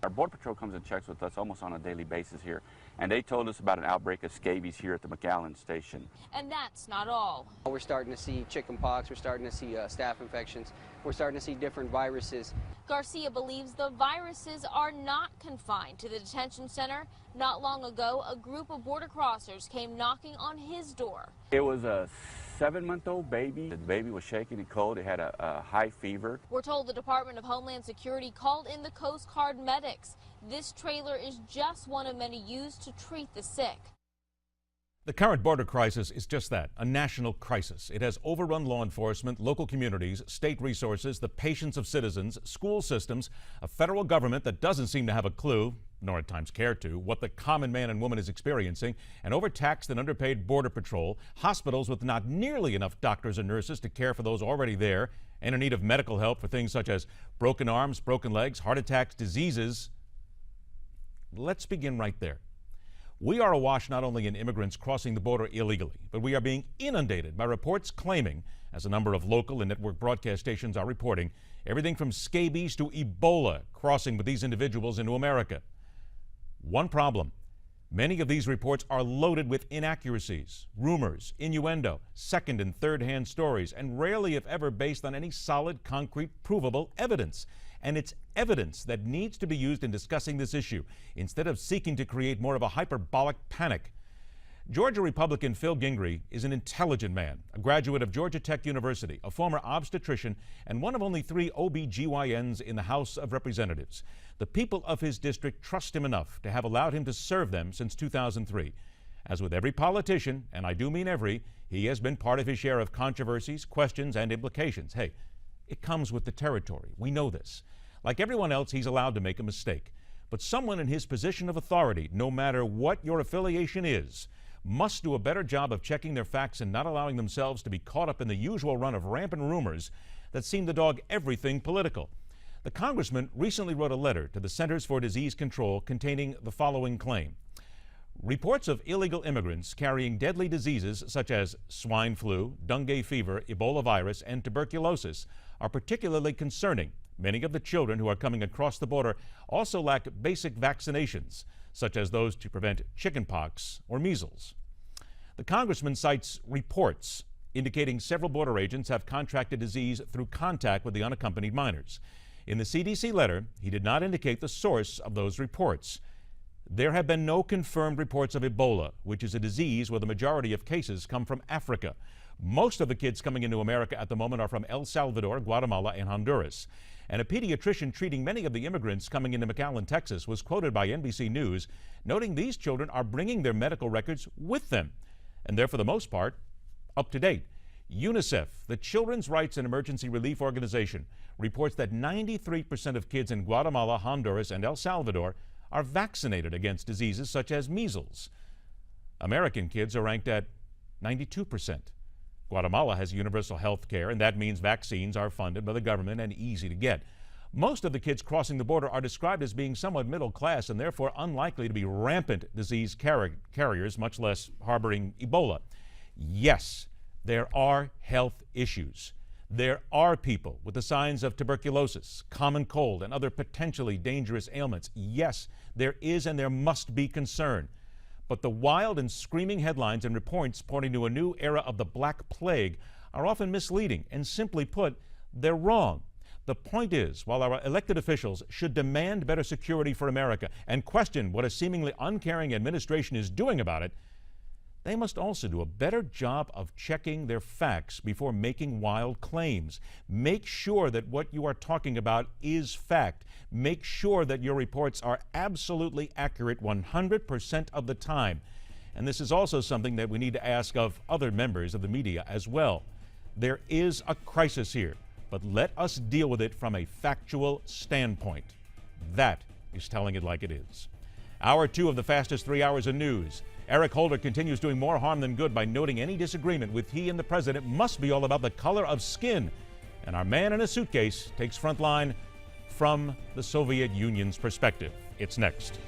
Our Border Patrol comes and checks with us almost on a daily basis here, and they told us about an outbreak of scabies here at the McAllen station. And that's not all. We're starting to see chicken pox, we're starting to see staph infections, we're starting to see different viruses. Garcia believes the viruses are not confined to the detention center. Not long ago, a group of border crossers came knocking on his door. It was a 7-month-old baby. The baby was shaking and cold. It had a high fever. We're told the Department of Homeland Security called in the Coast Guard medics. This trailer is just one of many used to treat the sick. The current border crisis is just that, a national crisis. It has overrun law enforcement, local communities, state resources, the patience of citizens, school systems, a federal government that doesn't seem to have a clue, nor at times care to, what the common man and woman is experiencing, an overtaxed and underpaid border patrol, hospitals with not nearly enough doctors and nurses to care for those already there, and in need of medical help for things such as broken arms, broken legs, heart attacks, diseases. Let's begin right there. We are awash not only in immigrants crossing the border illegally, but we are being inundated by reports claiming, as a number of local and network broadcast stations are reporting, everything from scabies to Ebola crossing with these individuals into America. One problem: many of these reports are loaded with inaccuracies, rumors, innuendo, second and third-hand stories, and rarely, if ever, based on any solid, concrete, provable evidence. And it's evidence that needs to be used in discussing this issue, instead of seeking to create more of a hyperbolic panic. Georgia Republican Phil Gingrey is an intelligent man, a graduate of Georgia Tech University, a former obstetrician, and one of only 3 OBGYNs in the House of Representatives. The people of his district trust him enough to have allowed him to serve them since 2003. As with every politician, and I do mean every, he has been part of his share of controversies, questions, and implications. Hey, it comes with the territory. We know this. Like everyone else, he's allowed to make a mistake. But someone in his position of authority, no matter what your affiliation is, must do a better job of checking their facts and not allowing themselves to be caught up in the usual run of rampant rumors that seem to dog everything political. The congressman recently wrote a letter to the Centers for Disease Control containing the following claim: reports of illegal immigrants carrying deadly diseases such as swine flu, dengue fever, Ebola virus, and tuberculosis are particularly concerning. Many of the children who are coming across the border also lack basic vaccinations, such as those to prevent chickenpox or measles. The congressman cites reports indicating several border agents have contracted disease through contact with the unaccompanied minors. In the CDC letter, he did not indicate the source of those reports. There have been no confirmed reports of Ebola, which is a disease where the majority of cases come from Africa. Most of the kids coming into America at the moment are from El Salvador, Guatemala, and Honduras. And a pediatrician treating many of the immigrants coming into McAllen, Texas, was quoted by NBC News, noting these children are bringing their medical records with them, and they're, for the most part, up to date. UNICEF, the Children's Rights and Emergency Relief Organization, reports that 93% of kids in Guatemala, Honduras, and El Salvador are vaccinated against diseases such as measles. American kids are ranked at 92%. Guatemala has universal health care, and that means vaccines are funded by the government and easy to get. Most of the kids crossing the border are described as being somewhat middle class and therefore unlikely to be rampant disease carriers, much less harboring Ebola. Yes, there are health issues. There are people with the signs of tuberculosis, common cold, and other potentially dangerous ailments. Yes, there is and there must be concern. But the wild and screaming headlines and reports pointing to a new era of the Black Plague are often misleading, and simply put, they're wrong. The point is, while our elected officials should demand better security for America and question what a seemingly uncaring administration is doing about it, they must also do a better job of checking their facts before making wild claims. Make sure that what you are talking about is fact. Make sure that your reports are absolutely accurate 100% of the time. And this is also something that we need to ask of other members of the media as well. There is a crisis here, but let us deal with it from a factual standpoint. That is telling it like it is. Hour 2 of the fastest 3 hours of news. Eric Holder continues doing more harm than good by noting any disagreement with he and the president must be all about the color of skin. And our man in a suitcase takes Frontline from the Soviet Union's perspective. It's next.